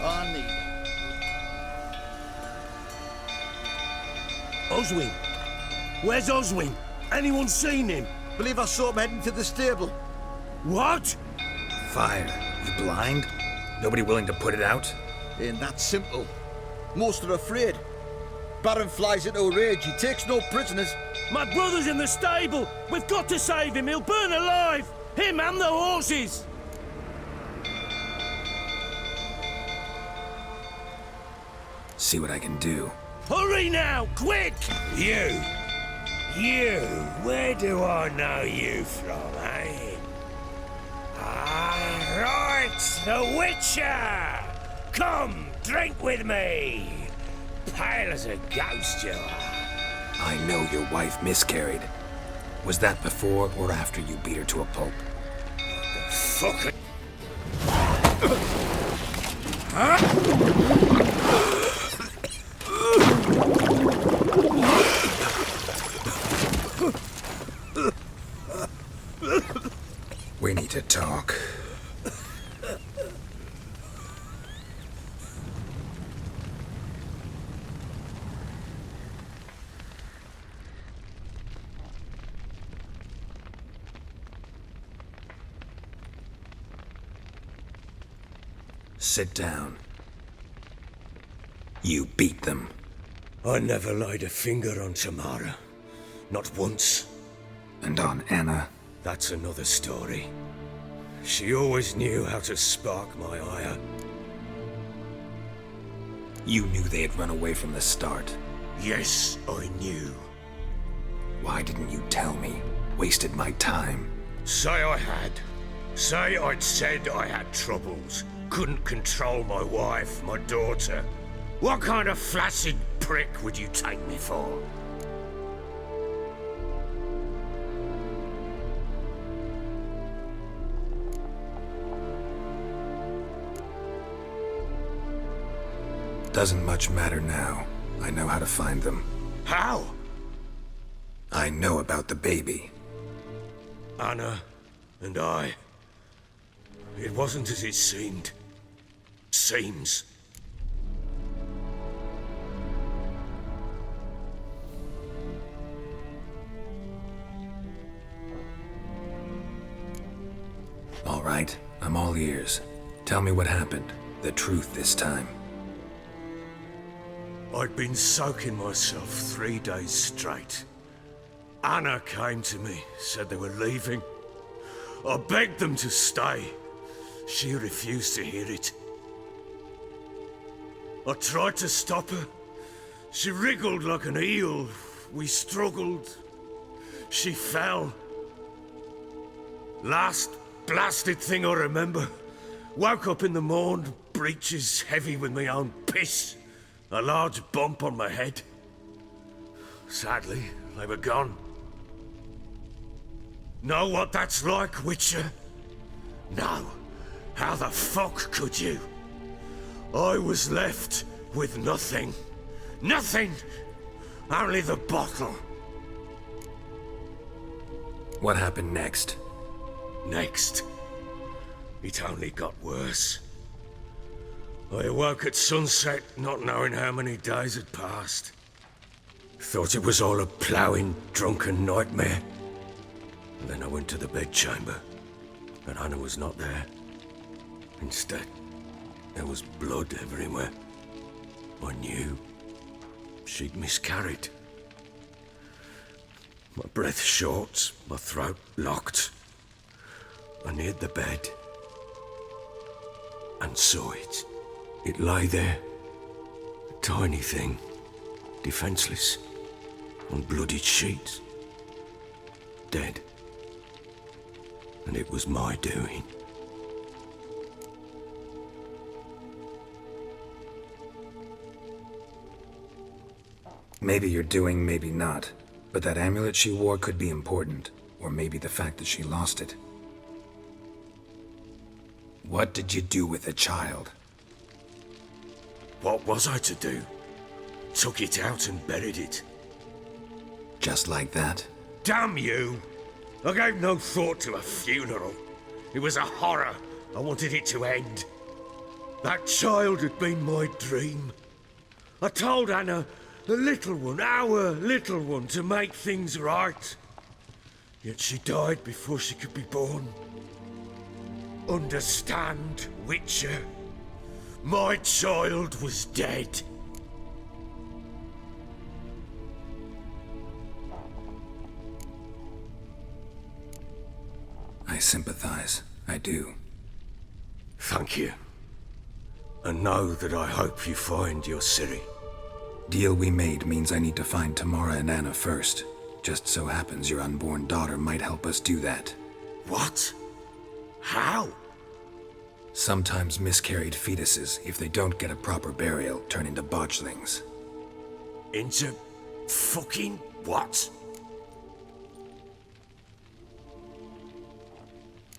I need her. Oswin? Where's Oswin? Anyone seen him? Believe I saw him heading to the stable. What? Fire. You blind? Nobody willing to put it out? Ain't that simple. Most are afraid. Baron flies into a rage. He takes no prisoners. My brother's in the stable. We've got to save him. He'll burn alive. Him and the horses. See what I can do. Hurry now, quick! You, where do I know you from, eh? Ah, right, the Witcher! Come, drink with me! Pale as a ghost you are. I know your wife miscarried. Was that before or after you beat her to a pulp? Fuck it. We need to talk. Sit down. You beat them. I never laid a finger on Tamara. Not once. And on Anna? That's another story. She always knew how to spark my ire. You knew they had run away from the start. Yes, I knew. Why didn't you tell me? Wasted my time. Say I had. Say I'd said I had troubles. Couldn't control my wife, my daughter. What kind of flaccid prick would you take me for? Doesn't much matter now. I know how to find them. How? I know about the baby. Anna and I. It wasn't as it seemed. Seems. All right, I'm all ears. Tell me what happened. The truth this time. I'd been soaking myself 3 days straight. Anna came to me, said they were leaving. I begged them to stay. She refused to hear it. I tried to stop her. She wriggled like an eel. We struggled. She fell. Last blasted thing I remember. Woke up in the morn, breeches heavy with my own piss. A large bump on my head. Sadly, they were gone. Know what that's like, Witcher? No. How the fuck could you? I was left with nothing. Nothing! Only the bottle. What happened next? Next, it only got worse. I awoke at sunset, not knowing how many days had passed. Thought it was all a ploughing, drunken nightmare. And then I went to the bedchamber, and Anna was not there. Instead, there was blood everywhere. I knew she'd miscarried. My breath short, my throat locked. I neared the bed and saw it. It lay there, a tiny thing, defenseless, on bloodied sheets, dead. And it was my doing. Maybe you're doing, maybe not. But that amulet she wore could be important. Or maybe the fact that she lost it. What did you do with the child? What was I to do? Took it out and buried it. Just like that? Damn you! I gave no thought to a funeral. It was a horror. I wanted it to end. That child had been my dream. I told Anna, the little one, our little one, to make things right. Yet she died before she could be born. Understand, Witcher? My child was dead. I sympathize. I do. Thank you. And know that I hope you find your Ciri. Deal we made means I need to find Tamara and Anna first. Just so happens your unborn daughter might help us do that. What? How? Sometimes miscarried fetuses, if they don't get a proper burial, turn into botchlings. Into fucking what?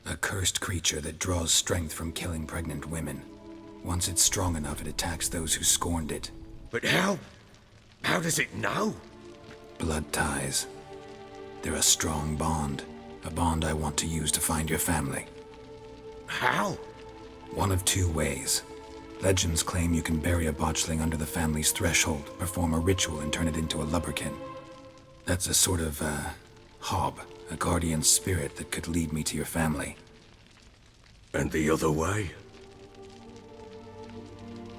A cursed creature that draws strength from killing pregnant women. Once it's strong enough, it attacks those who scorned it. But how? How does it know? Blood ties. They're a strong bond. A bond I want to use to find your family. How? One of two ways. Legends claim you can bury a botchling under the family's threshold, perform a ritual, and turn it into a lubberkin. That's a sort of, hob, a guardian spirit that could lead me to your family. And the other way?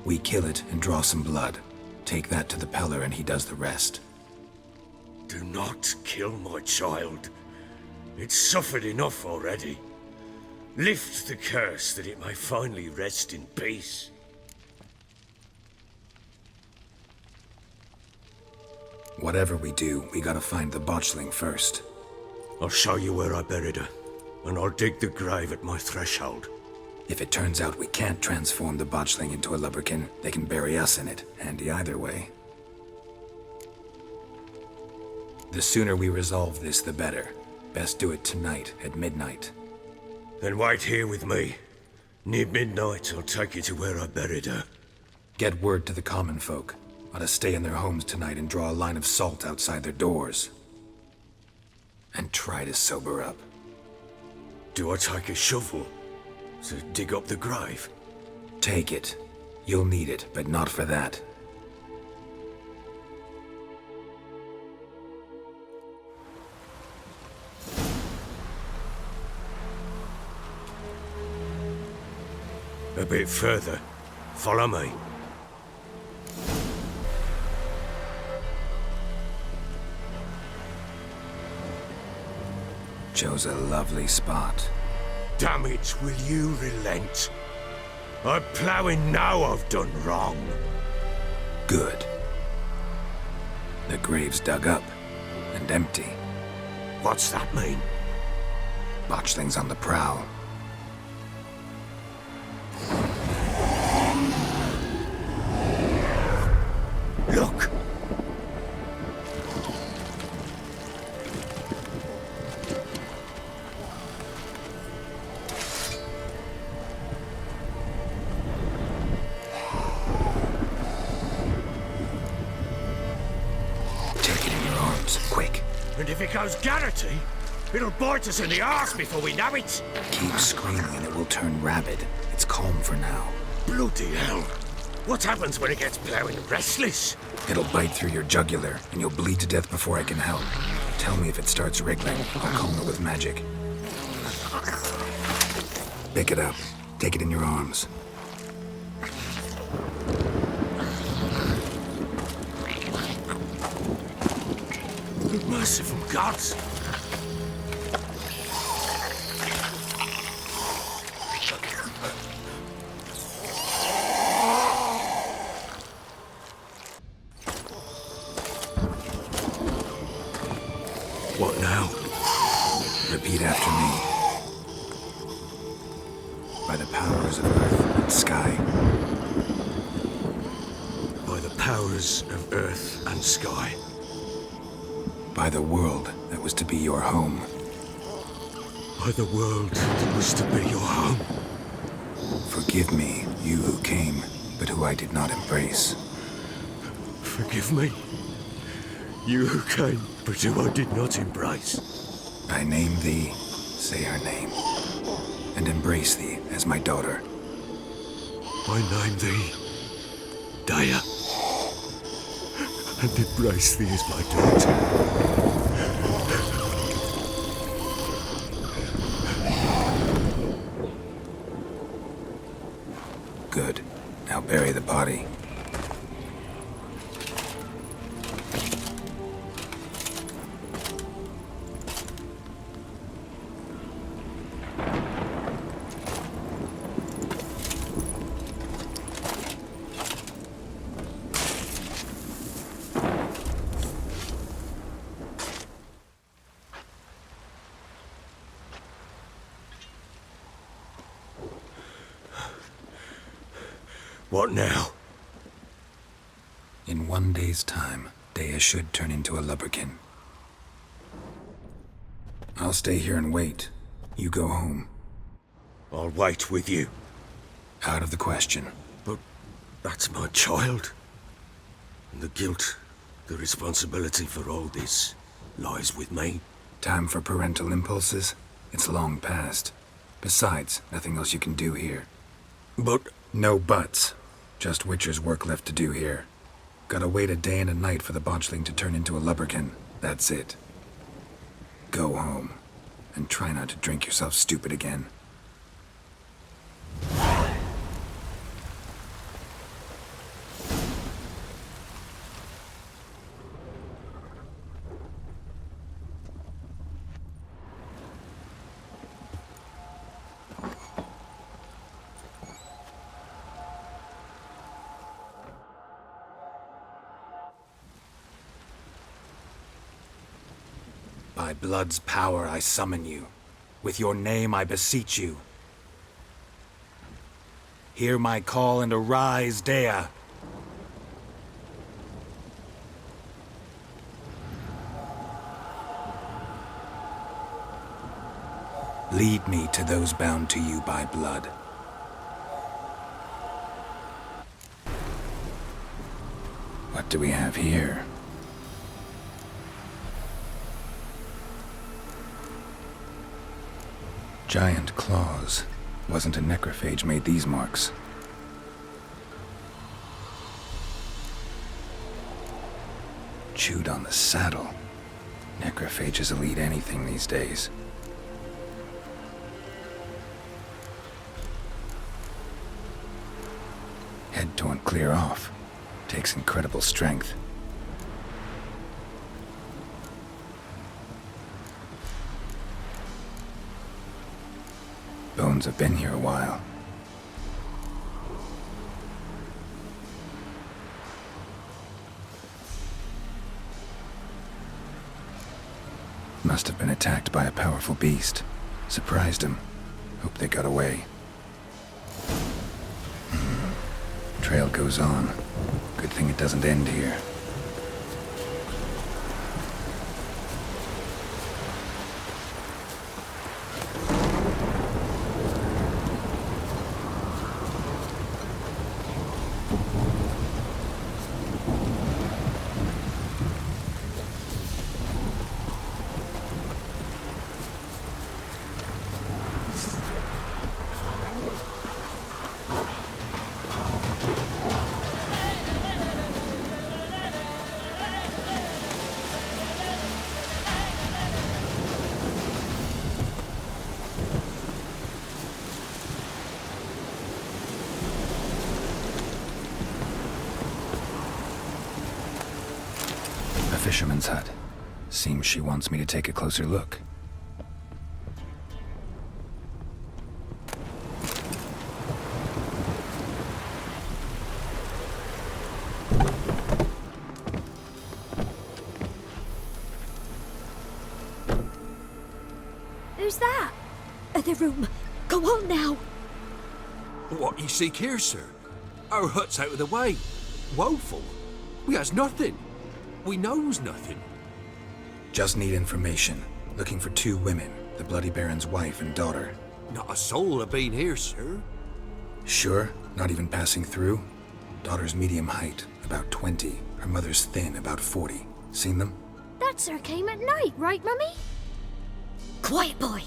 We kill it and draw some blood. Take that to the Peller and he does the rest. Do not kill my child. It's suffered enough already. Lift the curse that it may finally rest in peace. Whatever we do, we gotta find the botchling first. I'll show you where I buried her, and I'll dig the grave at my threshold. If it turns out we can't transform the botchling into a lubberkin, they can bury us in it. Handy either way. The sooner we resolve this, the better. Best do it tonight, at midnight. Then wait here with me. Near midnight, I'll take you to where I buried her. Get word to the common folk. Ought to stay in their homes tonight and draw a line of salt outside their doors. And try to sober up. Do I take a shovel to dig up the grave? Take it. You'll need it, but not for that. A bit further. Follow me. Chose a lovely spot. Damn it, will you relent? I'm ploughing now I've done wrong. Good. The grave's dug up and empty. What's that mean? Botchling's on the prowl. Look! Take it in your arms, quick. And if it goes Garrity, it'll bite us in the arse before we know it. Keep screaming and it will turn rabid. It's calm for now. Bloody hell. What happens when it gets blowing restless? It'll bite through your jugular, and you'll bleed to death before I can help. Tell me if it starts wriggling. I'll calm it with magic. Pick it up. Take it in your arms. Merciful gods! What now? Repeat after me. By the powers of earth and sky. By the powers of earth and sky. By the world that was to be your home. By the world that was to be your home. Forgive me, you who came, but who I did not embrace. Forgive me. You who came, but who I did not embrace. I name thee, say her name, and embrace thee as my daughter. I name thee Daya, and embrace thee as my daughter. Good. Now bury the body. What now? In 1 day's time, Dea should turn into a lubberkin. I'll stay here and wait. You go home. I'll wait with you. Out of the question. But that's my child. And the guilt, the responsibility for all this lies with me. Time for parental impulses? It's long past. Besides, nothing else you can do here. But No buts. Just Witcher's work left to do here. Gotta wait a day and a night for the botchling to turn into a lubberkin. That's it. Go home. And try not to drink yourself stupid again. By blood's power I summon you. With your name I beseech you. Hear my call and arise, Dea. Lead me to those bound to you by blood. What do we have here? Giant claws. Wasn't a necrophage made these marks. Chewed on the saddle. Necrophages will eat anything these days. Head torn clear off. Takes incredible strength. Bones have been here a while. Must have been attacked by a powerful beast. Surprised him. Hope they got away. Trail goes on. Good thing it doesn't end here. Fisherman's hut. Seems she wants me to take a closer look. Who's that? The room. Go on now. What you seek here, sir? Our hut's out of the way. Woeful. We has nothing. We knows nothing. Just need information. Looking for 2 women, the Bloody Baron's wife and daughter. Not a soul have been here, sir. Sure? Not even passing through? Daughter's medium height, about 20. Her mother's thin, about 40. Seen them? That sir came at night, right, Mummy? Quiet, boy.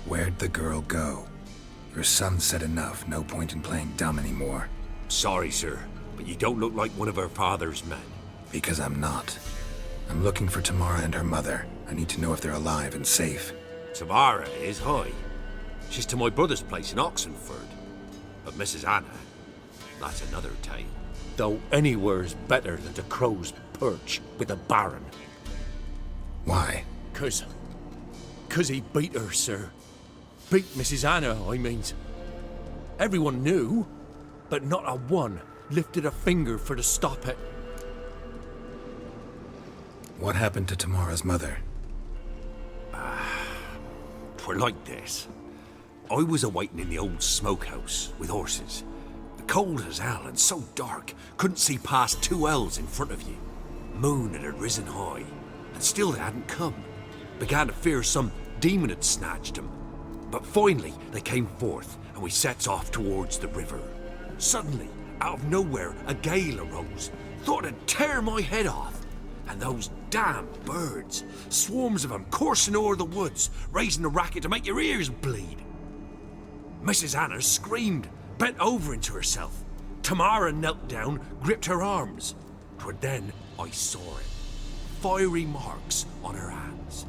Where'd the girl go? Your son said enough, no point in playing dumb anymore. Sorry, sir, but you don't look like one of her father's men. Because I'm not. I'm looking for Tamara and her mother. I need to know if they're alive and safe. Tamara is, hi. She's to my brother's place in Oxenford. But Mrs. Anna, that's another tale. Though anywhere's better than the Crow's Perch with the Baron. Why? 'Cause he beat her, sir. Beat Mrs. Anna, I means. Everyone knew, but not a one lifted a finger for to stop it. What happened to Tamara's mother? Twere like this. I was awaiting in the old smokehouse with horses. Cold as hell and so dark, couldn't see past 2 ells in front of you. Moon had risen high, and still they hadn't come. Began to fear some demon had snatched them. But finally they came forth, and we sets off towards the river. Suddenly, out of nowhere, a gale arose. Thought it'd tear my head off. And those damn birds, swarms of them coursing o'er the woods, raising a racket to make your ears bleed. Mrs. Anna screamed, bent over into herself. Tamara knelt down, gripped her arms. 'Twere then I saw it. Fiery marks on her hands.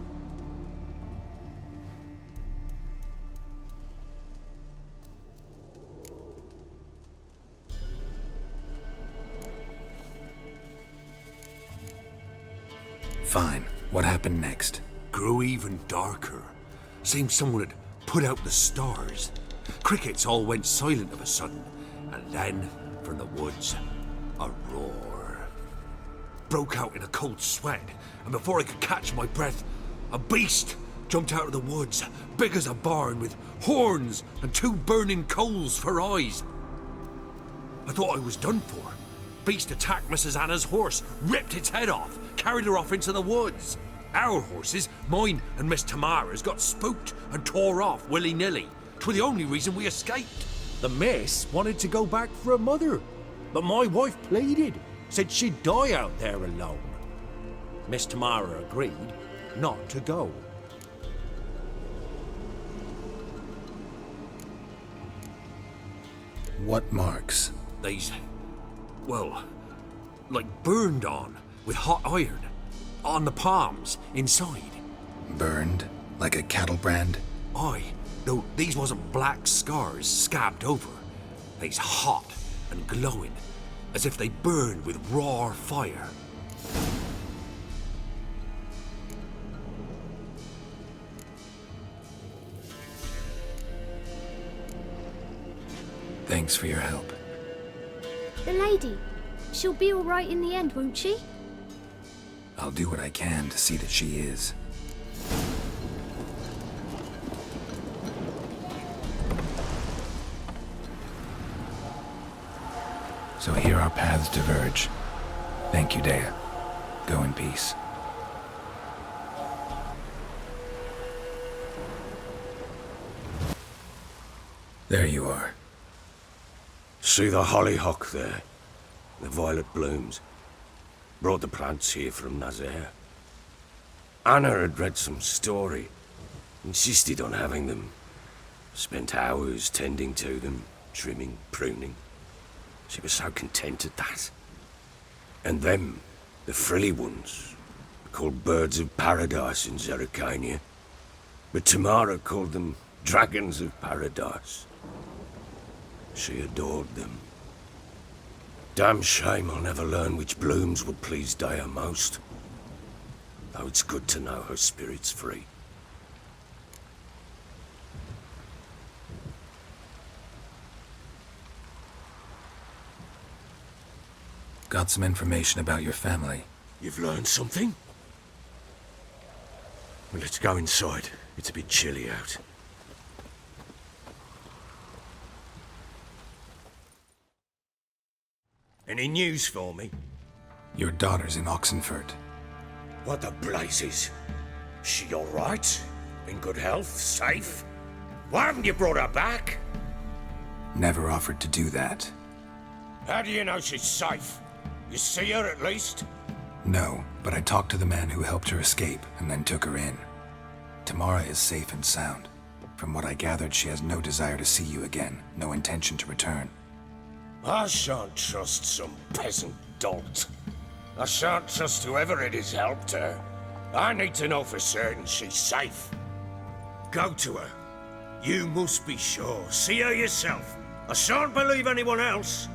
Fine. What happened next? Grew even darker. Seemed someone had put out the stars. Crickets all went silent of a sudden, and then, from the woods, a roar. Broke out in a cold sweat, and before I could catch my breath, a beast jumped out of the woods, big as a barn, with horns and 2 burning coals for eyes. I thought I was done for. Beast attacked Mrs. Anna's horse, ripped its head off, carried her off into the woods. Our horses, mine and Miss Tamara's, got spooked and tore off willy-nilly. 'Twere the only reason we escaped. The miss wanted to go back for her mother, but my wife pleaded, said she'd die out there alone. Miss Tamara agreed not to go. What marks? They's, well, like burned on with hot iron. On the palms, inside. Burned? Like a cattle brand? Aye, though these wasn't black scars scabbed over. They's hot and glowing, as if they burned with raw fire. Thanks for your help. The lady. She'll be all right in the end, won't she? I'll do what I can to see that she is. So here our paths diverge. Thank you, Dea. Go in peace. There you are. See the hollyhock there? The violet blooms. Brought the plants here from Nazaire. Anna had read some story. Insisted on having them. Spent hours tending to them, trimming, pruning. She was so content at that. And them, the frilly ones, called birds of paradise in Zerrikania. But Tamara called them dragons of paradise. She adored them. Damn shame I'll never learn which blooms would please Dea most. Though it's good to know her spirit's free. Got some information about your family. You've learned something? Well, let's go inside. It's a bit chilly out. Any news for me? Your daughter's in Oxenford. What the blazes? She all right? In good health? Safe? Why haven't you brought her back? Never offered to do that. How do you know she's safe? You see her at least? No, but I talked to the man who helped her escape and then took her in. Tamara is safe and sound. From what I gathered, she has no desire to see you again, no intention to return. I shan't trust some peasant dolt. I shan't trust whoever it is helped her. I need to know for certain she's safe. Go to her. You must be sure. See her yourself. I shan't believe anyone else.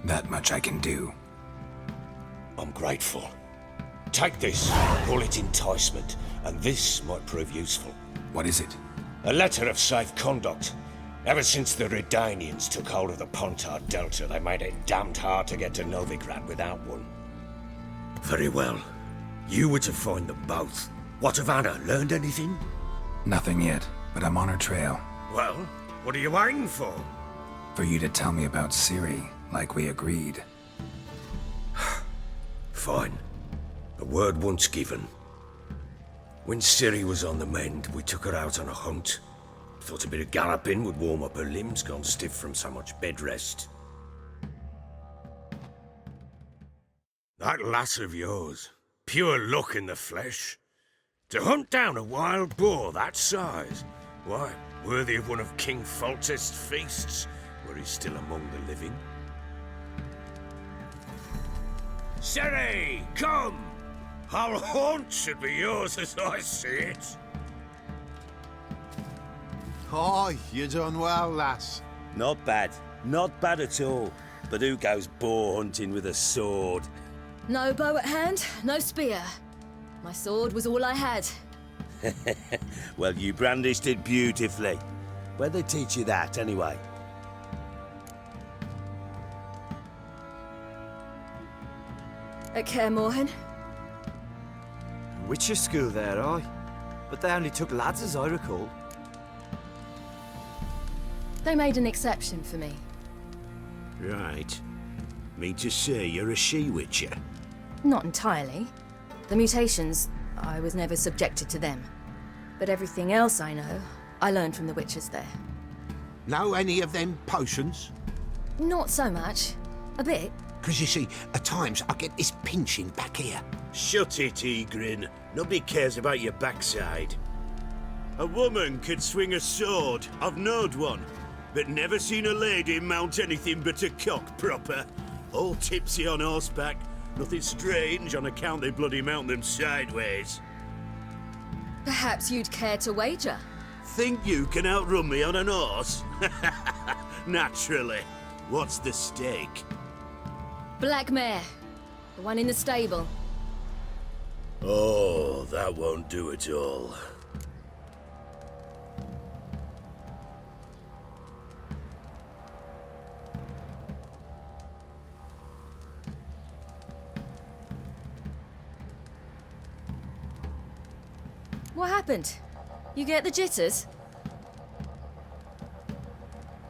That much I can do. I'm grateful. Take this, call it enticement, and this might prove useful. What is it? A letter of safe conduct. Ever since the Redanians took hold of the Pontard Delta, they made it damned hard to get to Novigrad without one. Very well. You were to find them both. What of Anna? Learned anything? Nothing yet, but I'm on her trail. Well, what are you waiting for? For you to tell me about Ciri, like we agreed. Fine. A word once given. When Ciri was on the mend, we took her out on a hunt. Thought a bit of galloping would warm up her limbs, gone stiff from so much bed rest. That lass of yours, pure luck in the flesh. To hunt down a wild boar that size, why, worthy of one of King Foltest's feasts, were he still among the living. Ciri, come! Our haunt should be yours as I see it. Aye, you done well, lass. Not bad. Not bad at all. But who goes boar hunting with a sword? No bow at hand, no spear. My sword was all I had. Well, you brandished it beautifully. Where'd they teach you that, anyway? At Kaer Morhen. Witcher school there, aye. But they only took lads, as I recall. They made an exception for me. Right. Mean to say you're a she-witcher? Not entirely. The mutations, I was never subjected to them. But everything else I know, I learned from the witches there. Know any of them potions? Not so much. A bit. Because you see, at times I get this pinching back here. Shut it, Egrin. Nobody cares about your backside. A woman could swing a sword. I've knowed one. But never seen a lady mount anything but a cock proper. All tipsy on horseback. Nothing strange on account they bloody mount them sideways. Perhaps you'd care to wager? Think you can outrun me on an horse? Naturally. What's the stake? Black mare. The one in the stable. Oh, that won't do it all. What happened? You get the jitters?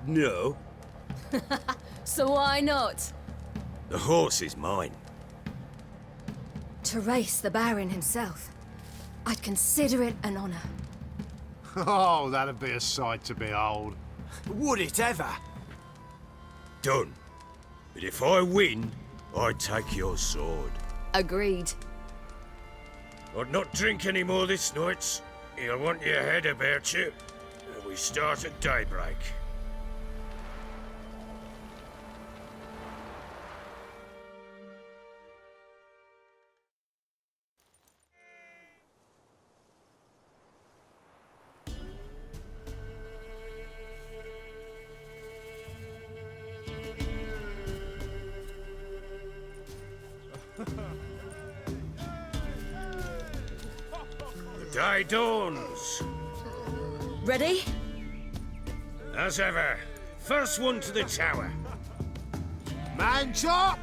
No. So why not? The horse is mine. To race the Baron himself. I'd consider it an honor. Oh, that'd be a sight to behold. Would it ever? Done. But if I win, I take your sword. Agreed. I'd not drink any more this night. You'll want your head about you. We start at daybreak. The day dawns. Ready? As ever, first one to the tower. Man chop!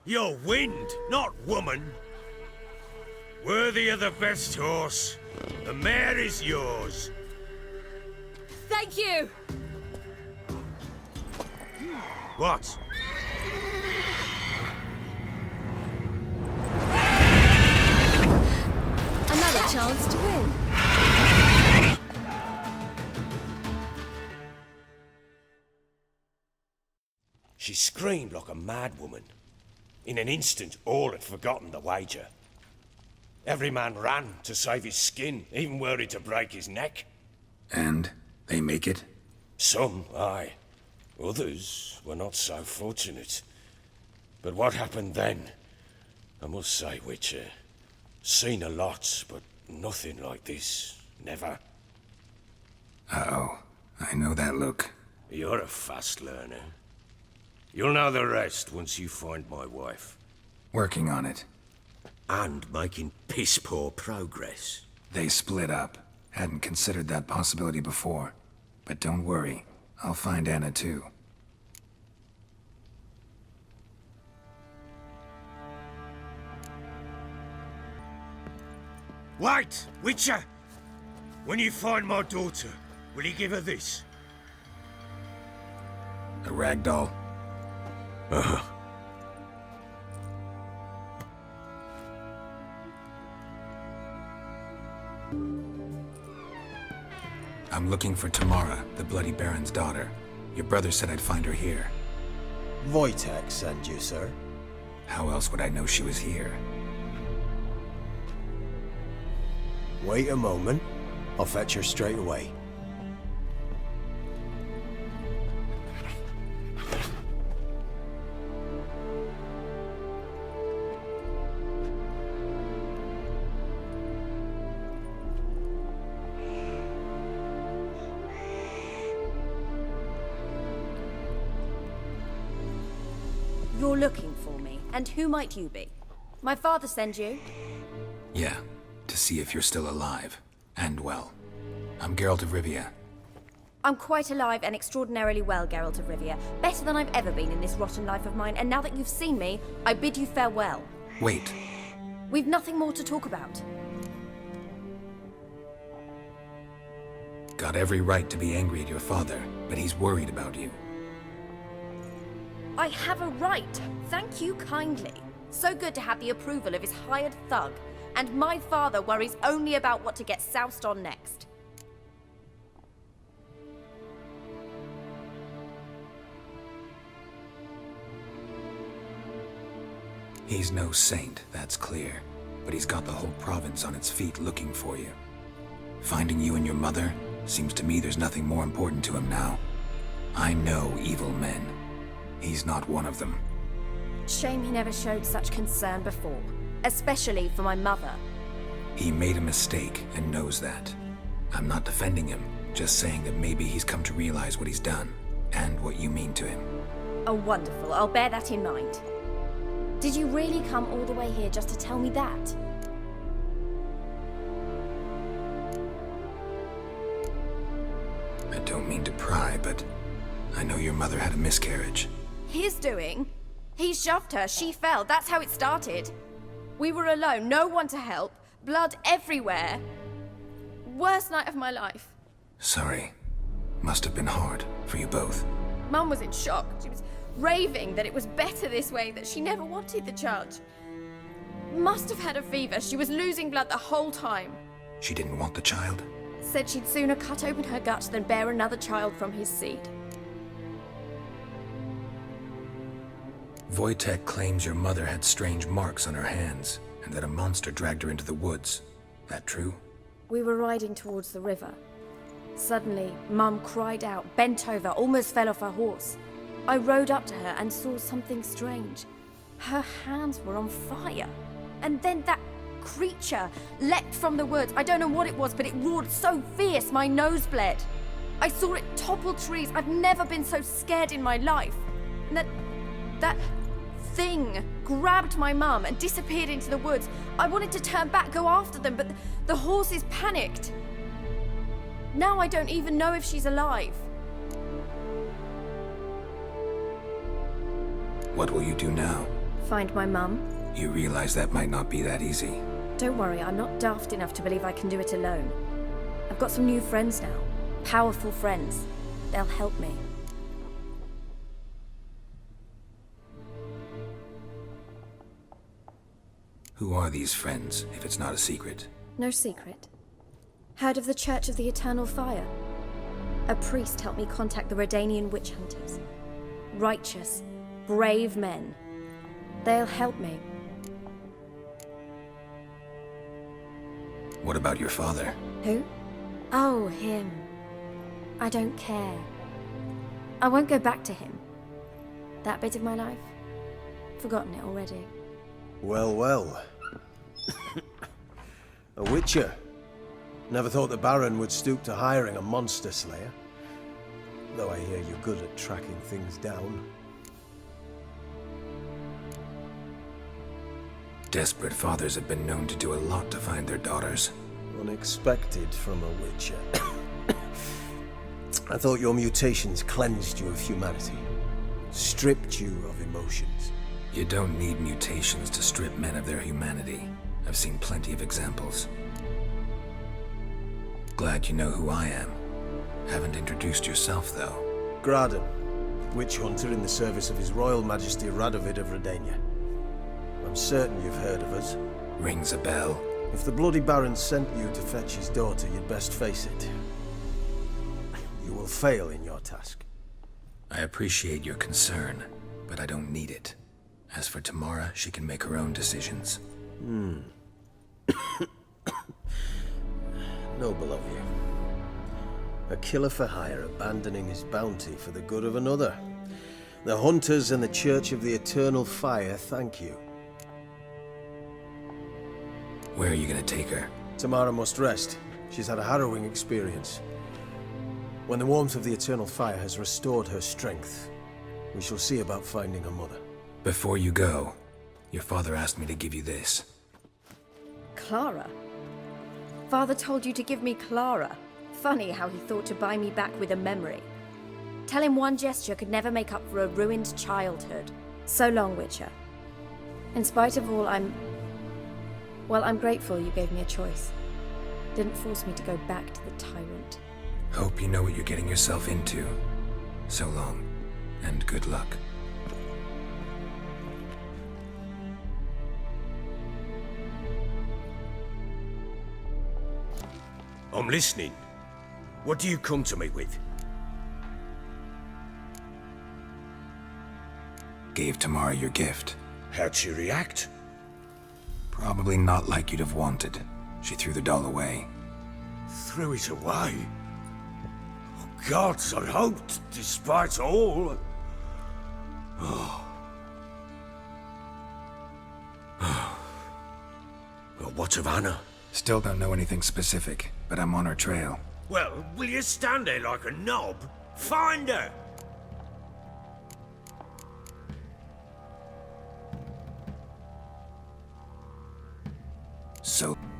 You're wind, not woman. Worthy of the best horse. The mare is yours. Thank you! What? Another chance to win. She screamed like a mad woman. In an instant, all had forgotten the wager. Every man ran to save his skin, even worried to break his neck. And they make it? Some, aye. Others were not so fortunate. But what happened then? I must say, Witcher, seen a lot, but nothing like this. Never. Uh-oh. I know that look. You're a fast learner. You'll know the rest once you find my wife. Working on it. And making piss-poor progress. They split up. Hadn't considered that possibility before. But don't worry. I'll find Anna too. Wait! Witcher! When you find my daughter, will you give her this? A rag doll? I'm looking for Tamara, the Bloody Baron's daughter. Your brother said I'd find her here. Wojtek sent you, sir. How else would I know she was here? Wait a moment. I'll fetch her straight away. You're looking for me, and who might you be? My father sent you? Yeah, to see if you're still alive. And well. I'm Geralt of Rivia. I'm quite alive and extraordinarily well, Geralt of Rivia. Better than I've ever been in this rotten life of mine, and now that you've seen me, I bid you farewell. Wait. We've nothing more to talk about. Got every right to be angry at your father, but he's worried about you. I have a right. Thank you kindly. So good to have the approval of his hired thug. And my father worries only about what to get soused on next. He's no saint, that's clear. But he's got the whole province on its feet looking for you. Finding you and your mother, seems to me there's nothing more important to him now. I know evil men. He's not one of them. Shame he never showed such concern before. Especially for my mother. He made a mistake and knows that. I'm not defending him, just saying that maybe he's come to realize what he's done, and what you mean to him. Oh, wonderful. I'll bear that in mind. Did you really come all the way here just to tell me that? I don't mean to pry, but I know your mother had a miscarriage. His doing? He shoved her, she fell, that's how it started. We were alone, no one to help, blood everywhere. Worst night of my life. Sorry. Must have been hard for you both. Mum was in shock. She was raving that it was better this way, that she never wanted the child. Must have had a fever, she was losing blood the whole time. She didn't want the child? Said she'd sooner cut open her gut than bear another child from his seed. Wojtek claims your mother had strange marks on her hands, and that a monster dragged her into the woods. That true? We were riding towards the river. Suddenly, Mum cried out, bent over, almost fell off her horse. I rode up to her and saw something strange. Her hands were on fire. And then that creature leapt from the woods. I don't know what it was, but it roared so fierce my nose bled. I saw it topple trees. I've never been so scared in my life. And that thing grabbed my mum and disappeared into the woods. I wanted to turn back, go after them, but the horses panicked. Now I don't even know if she's alive. What will you do now? Find my mum. You realize that might not be that easy. Don't worry, I'm not daft enough to believe I can do it alone. I've got some new friends now. Powerful friends. They'll help me. Who are these friends, if it's not a secret? No secret. Heard of the Church of the Eternal Fire? A priest helped me contact the Redanian witch hunters. Righteous, brave men. They'll help me. What about your father? Who? Oh, him. I don't care. I won't go back to him. That bit of my life? Forgotten it already. Well, well. A witcher. Never thought the Baron would stoop to hiring a monster slayer. Though I hear you're good at tracking things down. Desperate fathers have been known to do a lot to find their daughters. Unexpected from a witcher. I thought your mutations cleansed you of humanity. Stripped you of emotions. You don't need mutations to strip men of their humanity. I've seen plenty of examples. Glad you know who I am. Haven't introduced yourself, though. Graden, witch hunter in the service of His Royal Majesty Radovid of Redania. I'm certain you've heard of us. Rings a bell. If the Bloody Baron sent you to fetch his daughter, you'd best face it. You will fail in your task. I appreciate your concern, but I don't need it. As for Tamara, she can make her own decisions. Noble of you. A killer for hire abandoning his bounty for the good of another. The Hunters and the Church of the Eternal Fire thank you. Where are you gonna take her? Tamara must rest. She's had a harrowing experience. When the warmth of the Eternal Fire has restored her strength, we shall see about finding her mother. Before you go, your father asked me to give you this. Clara? Father told you to give me Clara. Funny how he thought to buy me back with a memory. Tell him one gesture could never make up for a ruined childhood. So long, Witcher. In spite of all, I'm grateful you gave me a choice. Didn't force me to go back to the tyrant. Hope you know what you're getting yourself into. So long, and good luck. I'm listening. What do you come to me with? Gave Tamara your gift. How'd she react? Probably not like you'd have wanted. She threw the doll away. Threw it away? Oh, gods, I hoped, despite all. Well, what of Anna? Still don't know anything specific, but I'm on her trail. Well, will you stand there like a knob? Find her!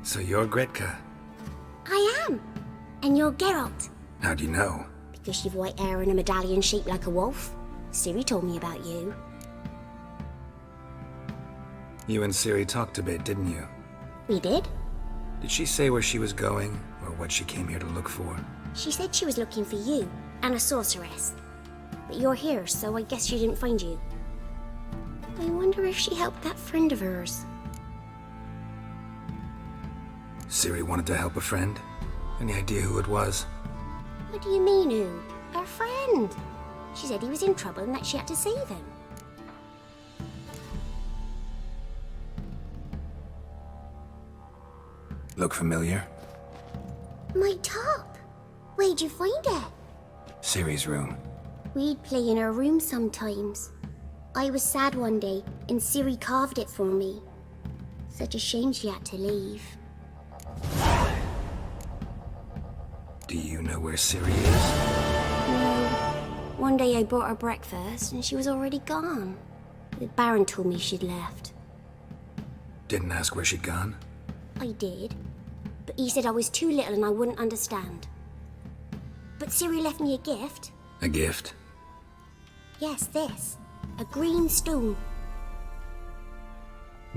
So you're Gretka? I am. And you're Geralt. How do you know? Because you've white hair and a medallion shaped like a wolf. Ciri told me about you. You and Ciri talked a bit, didn't you? We did? Did she say where she was going, or what she came here to look for? She said she was looking for you, and a sorceress. But you're here, so I guess she didn't find you. I wonder if she helped that friend of hers. Ciri wanted to help a friend? Any idea who it was? What do you mean, who? Her friend. She said he was in trouble and that she had to save him. Look familiar? My top. Where'd you find it? Ciri's room. We'd play in her room sometimes. I was sad one day, and Ciri carved it for me. Such a shame she had to leave. Do you know where Ciri is? No. One day I bought her breakfast, and she was already gone. The Baron told me she'd left. Didn't ask where she'd gone? I did. But he said I was too little and I wouldn't understand. But Ciri left me a gift. A gift? Yes, this. A green stone.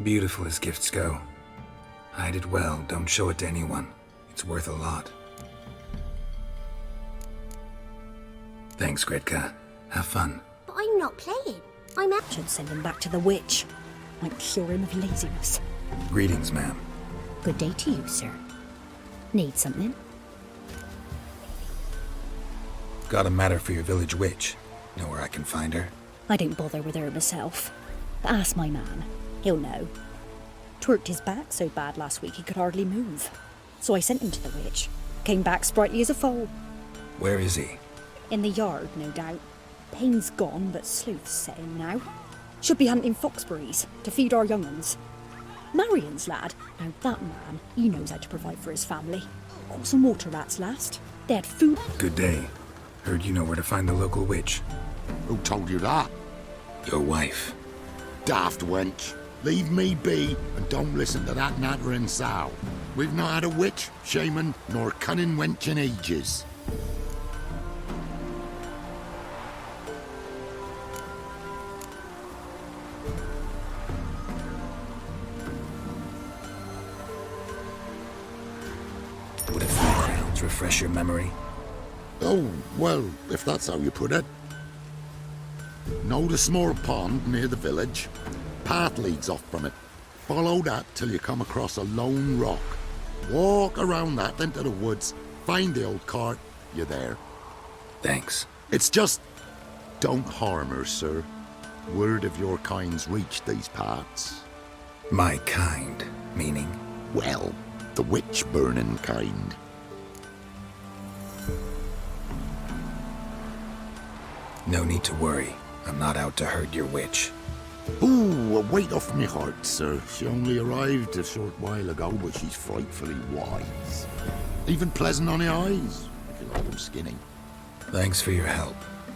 Beautiful as gifts go. Hide it well. Don't show it to anyone. It's worth a lot. Thanks, Gretka. Have fun. But I'm not playing. I'm out. Should send him back to the witch. Might cure him of laziness. Greetings, ma'am. Good day to you, sir. Need something? Got a matter for your village witch. Know where I can find her? I don't bother with her myself. But ask my man. He'll know. Twerked his back so bad last week he could hardly move. So I sent him to the witch. Came back sprightly as a foal. Where is he? In the yard, no doubt. Pain's gone, but sleuth's set in now. Should be hunting foxberries to feed our young uns. Marion's lad. Now that man, he knows how to provide for his family. Caught some water rats last. They had food. Good day. Heard you know where to find the local witch. Who told you that? Your wife. Daft wench. Leave me be and don't listen to that nattering sow. We've not had a witch, shaman, nor cunning wench in ages. Would a few crowns refresh your memory? Oh, well, if that's how you put it. Know the small pond near the village? Path leads off from it. Follow that till you come across a lone rock. Walk around that into the woods, find the old cart, you're there. Thanks. It's just... don't harm her, sir. Word of your kind's reached these parts. My kind, meaning? Well, the witch-burning kind. No need to worry. I'm not out to hurt your witch. Ooh, a weight off me heart, sir. She only arrived a short while ago, but she's frightfully wise. Even pleasant on the eyes, if you like them skinny. Thanks for your help.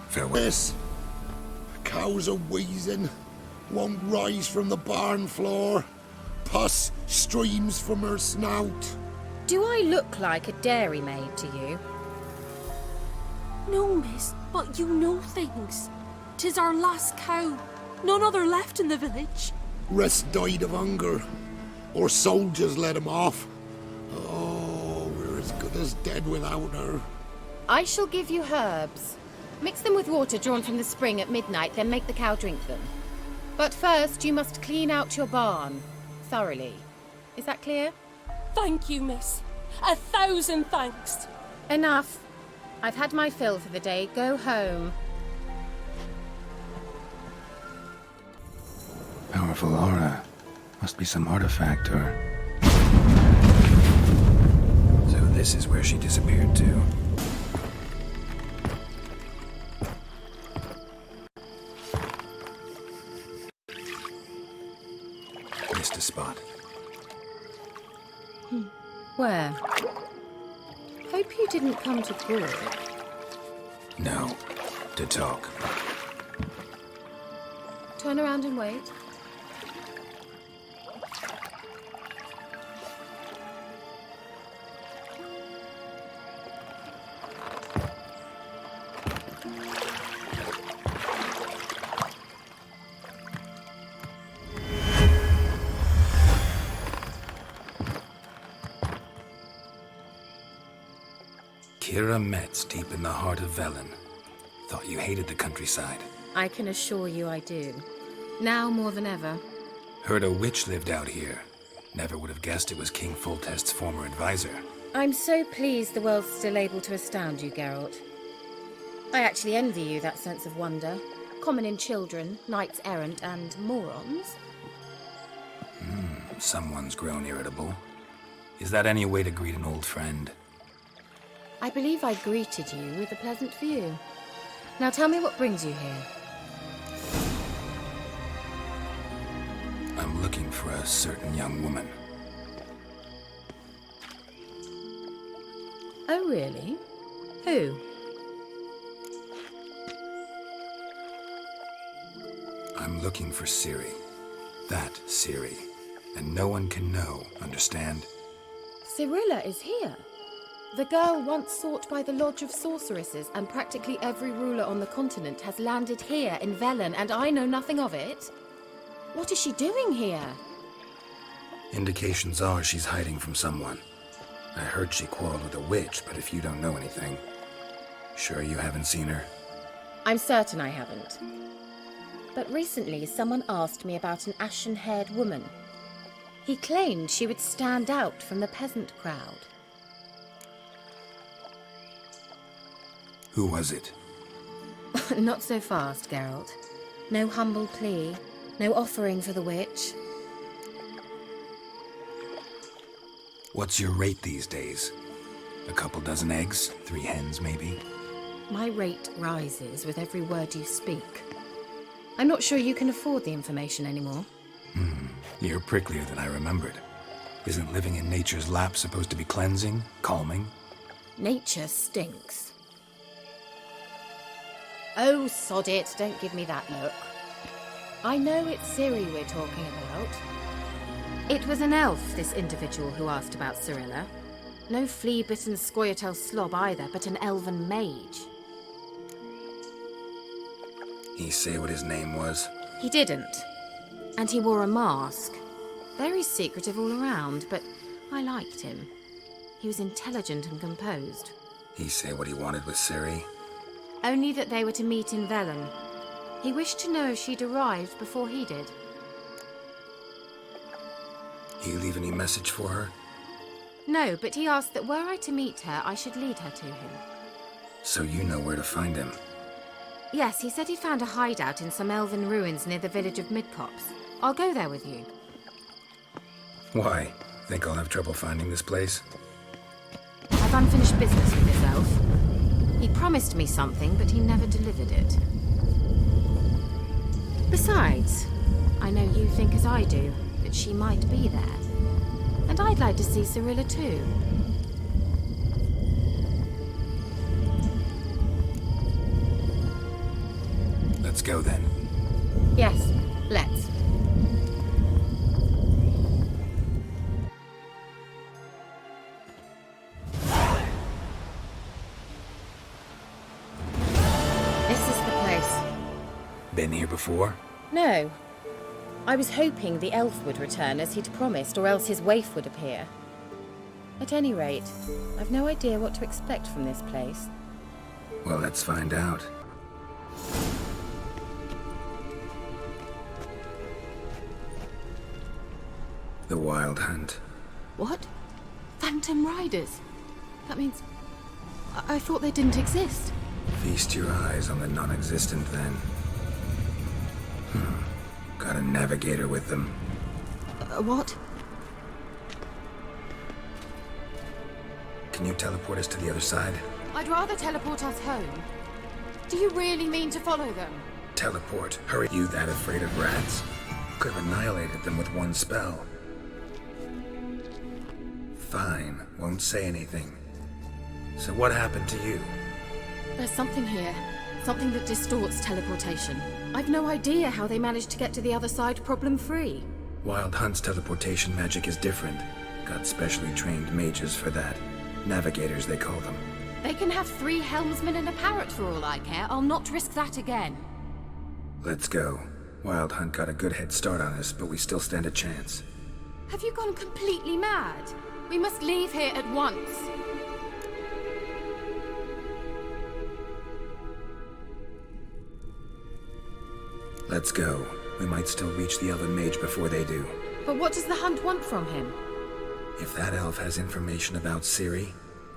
Farewell. Yes. The cows are wheezing. Won't rise from the barn floor. Pus streams from her snout. Do I look like a dairymaid to you? No, miss, but you know things. 'Tis our last cow. None other left in the village. Rest died of hunger. Or soldiers let him off. Oh, we're as good as dead without her. I shall give you herbs. Mix them with water drawn from the spring at midnight, then make the cow drink them. But first, you must clean out your barn. Thoroughly. Is that clear? Thank you, miss. 1,000 thanks. Enough. I've had my fill for the day. Go home. Powerful aura. Must be some artifact or... So this is where she disappeared to. Missed a spot. Where? Hope you didn't come to Broad. No. To talk. Turn around and wait. Kira Metz, deep in the heart of Velen. Thought you hated the countryside. I can assure you I do. Now more than ever. Heard a witch lived out here. Never would have guessed it was King Foltest's former advisor. I'm so pleased the world's still able to astound you, Geralt. I actually envy you that sense of wonder. Common in children, knights errant, and morons. Someone's grown irritable. Is that any way to greet an old friend? I believe I greeted you with a pleasant view. Now tell me what brings you here. I'm looking for a certain young woman. Oh, really? Who? I'm looking for Ciri. That Ciri. And no one can know, understand? Cirilla is here. The girl once sought by the Lodge of Sorceresses, and practically every ruler on the continent has landed here in Velen, and I know nothing of it. What is she doing here? Indications are she's hiding from someone. I heard she quarreled with a witch, but if you don't know anything, sure you haven't seen her? I'm certain I haven't. But recently someone asked me about an ashen-haired woman. He claimed she would stand out from the peasant crowd. Who was it? Not so fast, Geralt. No humble plea, no offering for the witch. What's your rate these days? A couple dozen eggs? 3 hens, maybe? My rate rises with every word you speak. I'm not sure you can afford the information anymore. You're pricklier than I remembered. Isn't living in nature's lap supposed to be cleansing, calming? Nature stinks. Oh, sod it, don't give me that look. I know it's Ciri we're talking about. It was an elf, this individual who asked about Cirilla. No flea-bitten Scoia'tael slob either, but an elven mage. He say what his name was? He didn't. And he wore a mask. Very secretive all around, but I liked him. He was intelligent and composed. He say what he wanted with Ciri? Only that they were to meet in Velen. He wished to know if she'd arrived before he did. He leave any message for her? No, but he asked that were I to meet her, I should lead her to him. So you know where to find him? Yes, he said he found a hideout in some elven ruins near the village of Midcopse. I'll go there with you. Why? Think I'll have trouble finding this place? I've unfinished business with this elf. He promised me something, but he never delivered it. Besides, I know you think as I do, that she might be there. And I'd like to see Cirilla too. Let's go then. Yes, let's. This is the place. Been here before? No. I was hoping the elf would return as he'd promised, or else his waif would appear. At any rate, I've no idea what to expect from this place. Well, let's find out. The Wild Hunt. What? Phantom Riders? That means... I thought they didn't exist. Feast your eyes on the non-existent, then. Got a navigator with them. What? Can you teleport us to the other side? I'd rather teleport us home. Do you really mean to follow them? Teleport. Hurry. You that afraid of rats? Could have annihilated them with one spell. Fine. Won't say anything. So what happened to you? There's something here. Something that distorts teleportation. I've no idea how they managed to get to the other side problem-free. Wild Hunt's teleportation magic is different. Got specially trained mages for that. Navigators, they call them. They can have 3 helmsmen and a parrot for all I care. I'll not risk that again. Let's go. Wild Hunt got a good head start on us, but we still stand a chance. Have you gone completely mad? We must leave here at once. Let's go. We might still reach the elven mage before they do. But what does the hunt want from him? If that elf has information about Ciri,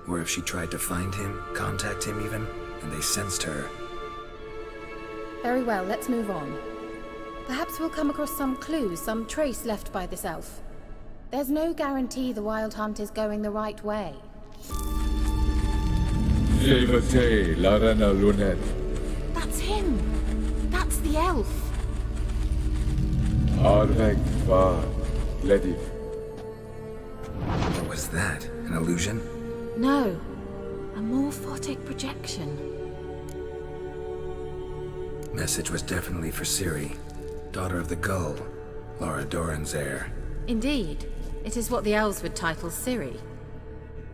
or if she tried to find him, contact him even, and they sensed her. Very well, let's move on. Perhaps we'll come across some clues, some trace left by this elf. There's no guarantee the Wild Hunt is going the right way. That's him! That's the elf! What was that? An illusion? No. A morphotic projection. Message was definitely for Ciri, daughter of the Gull, Laura Doran's heir. Indeed. It is what the elves would title Ciri.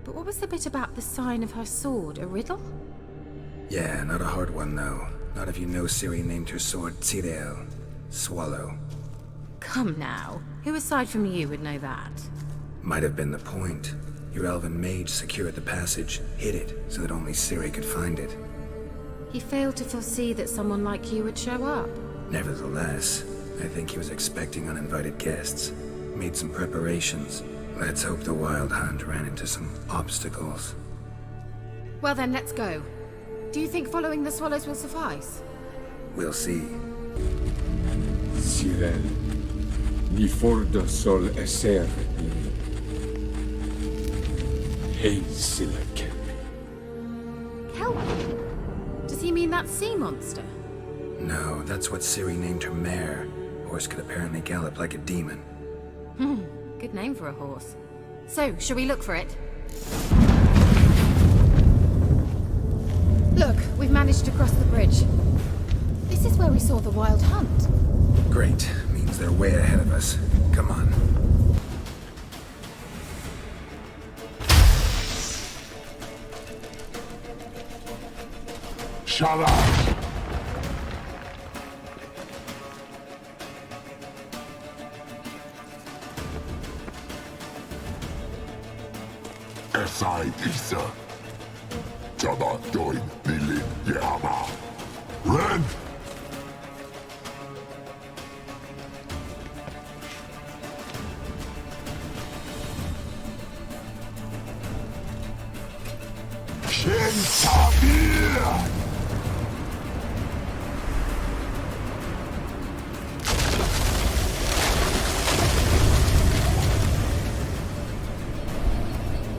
But what was the bit about the sign of her sword? A riddle? Yeah, not a hard one though. Not if you know Ciri named her sword Tirel, Swallow. Come now. Who aside from you would know that? Might have been the point. Your elven mage secured the passage, hid it, so that only Ciri could find it. He failed to foresee that someone like you would show up. Nevertheless, I think he was expecting uninvited guests. Made some preparations. Let's hope the Wild Hunt ran into some obstacles. Well then, let's go. Do you think following the swallows will suffice? We'll see. Sirel, ni fordo sol eser Hey, Silla Kelpie. Kelpie? Does he mean that sea monster? No, that's what Ciri named her mare. Horse could apparently gallop like a demon. Good name for a horse. So, shall we look for it? Look, we've managed to cross the bridge. This is where we saw the Wild Hunt. Great. Means they're way ahead of us. Come on. Shut up! Esai Isa. Jabba doin Bilin Yama. Ren! Shin Sabir!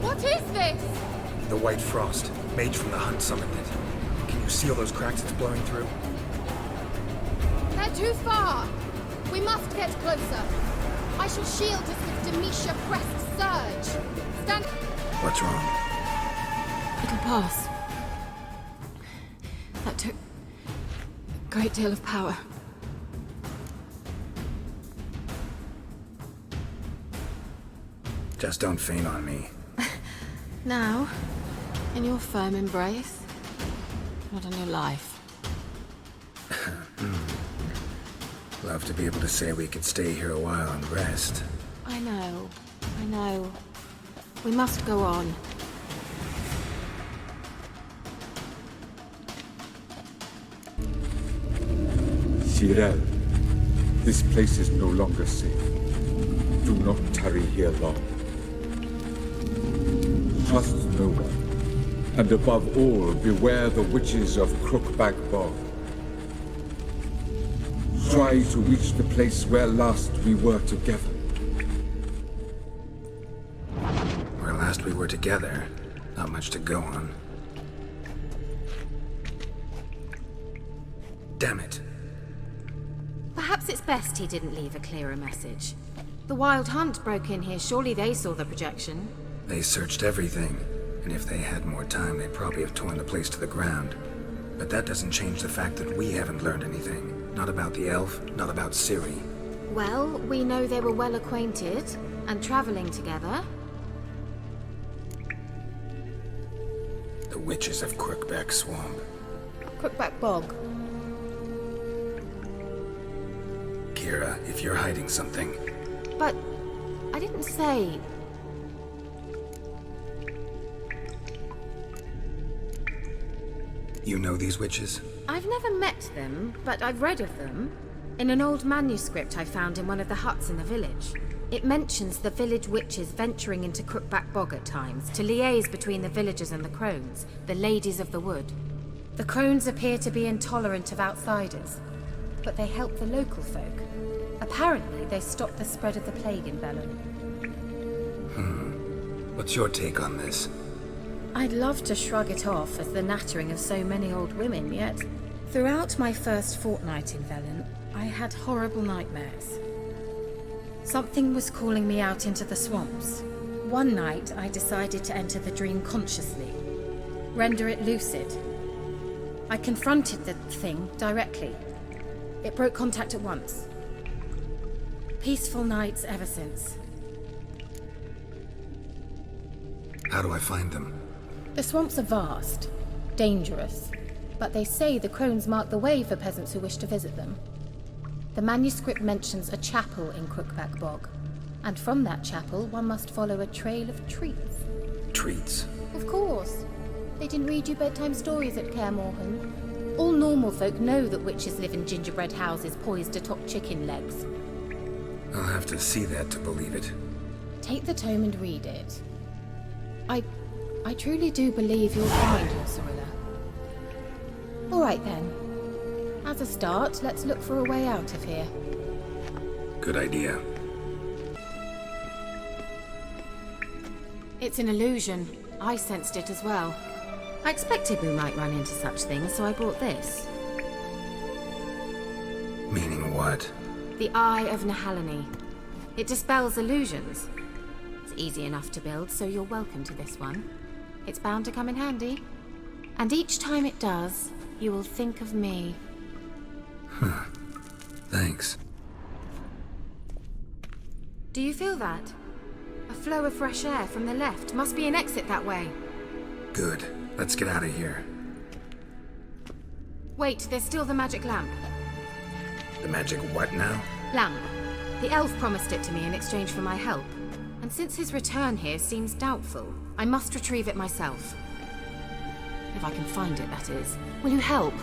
What is this? The White Frost. Mage from the Hunt summoned it. Can you see all those cracks it's blowing through? They're too far. We must get closer. I shall shield us with Demetia Crest Surge. Stand... What's wrong? It'll pass. That took a great deal of power. Just don't faint on me. Now, in your firm embrace, not on your life. Love to be able to say we could stay here a while and rest. I know. We must go on. Sirel, this place is no longer safe. Do not tarry here long. Trust no one, and above all, beware the witches of Crookback Bog. Try to reach the place where last we were together. Where last we were together, not much to go on. Damn it. Perhaps it's best he didn't leave a clearer message. The Wild Hunt broke in here. Surely they saw the projection. They searched everything, and if they had more time, they'd probably have torn the place to the ground. But that doesn't change the fact that we haven't learned anything. Not about the elf, not about Ciri. Well, we know they were well acquainted and traveling together. The witches of Crookback Swamp. Crookback Bog. Kira, if you're hiding something... But I didn't say... You know these witches? I've never met them, but I've read of them. In an old manuscript I found in one of the huts in the village. It mentions the village witches venturing into Crookback Bog at times to liaise between the villagers and the crones, the ladies of the wood. The crones appear to be intolerant of outsiders, but they help the local folk. Apparently, they stopped the spread of the plague in Bellum. What's your take on this? I'd love to shrug it off as the nattering of so many old women, yet throughout my first fortnight in Velen, I had horrible nightmares. Something was calling me out into the swamps. One night, I decided to enter the dream consciously, render it lucid. I confronted the thing directly. It broke contact at once. Peaceful nights ever since. How do I find them? The swamps are vast, dangerous, but they say the crones mark the way for peasants who wish to visit them. The manuscript mentions a chapel in Crookback Bog, and from that chapel one must follow a trail of treats. Treats? Of course. They didn't read you bedtime stories at Kaer Morhen. All normal folk know that witches live in gingerbread houses poised atop chicken legs. I'll have to see that to believe it. Take the tome and read it. I truly do believe you'll find your Cyrilla. All right then. As a start, let's look for a way out of here. Good idea. It's an illusion. I sensed it as well. I expected we might run into such things, so I brought this. Meaning what? The Eye of Nehaleni. It dispels illusions. It's easy enough to build, so you're welcome to this one. It's bound to come in handy. And each time it does, you will think of me. Huh. Thanks. Do you feel that? A flow of fresh air from the left. Must be an exit that way. Good. Let's get out of here. Wait, there's still the magic lamp. The magic what now? Lamp. The elf promised it to me in exchange for my help. And since his return here seems doubtful, I must retrieve it myself. If I can find it, that is. Will you help?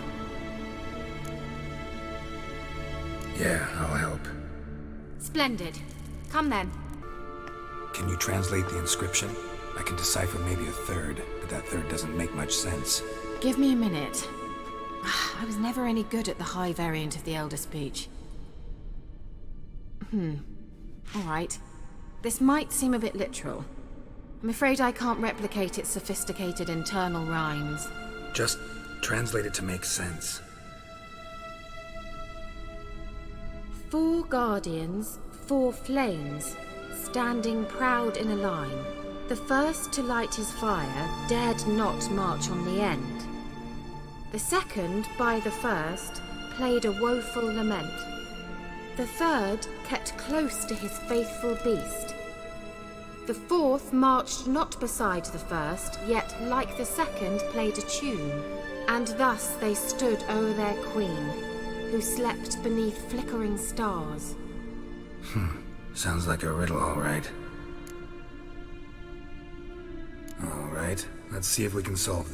Yeah, I'll help. Splendid. Come then. Can you translate the inscription? I can decipher maybe a third, but that third doesn't make much sense. Give me a minute. I was never any good at the high variant of the Elder Speech. All right. This might seem a bit literal. I'm afraid I can't replicate its sophisticated internal rhymes. Just translate it to make sense. 4 guardians, 4 flames, standing proud in a line. The first to light his fire dared not march on the end. The second, by the first, played a woeful lament. The third kept close to his faithful beast. The fourth marched not beside the first, yet like the second played a tune. And thus they stood o'er their queen, who slept beneath flickering stars. Sounds like a riddle, all right. All right, let's see if we can solve this.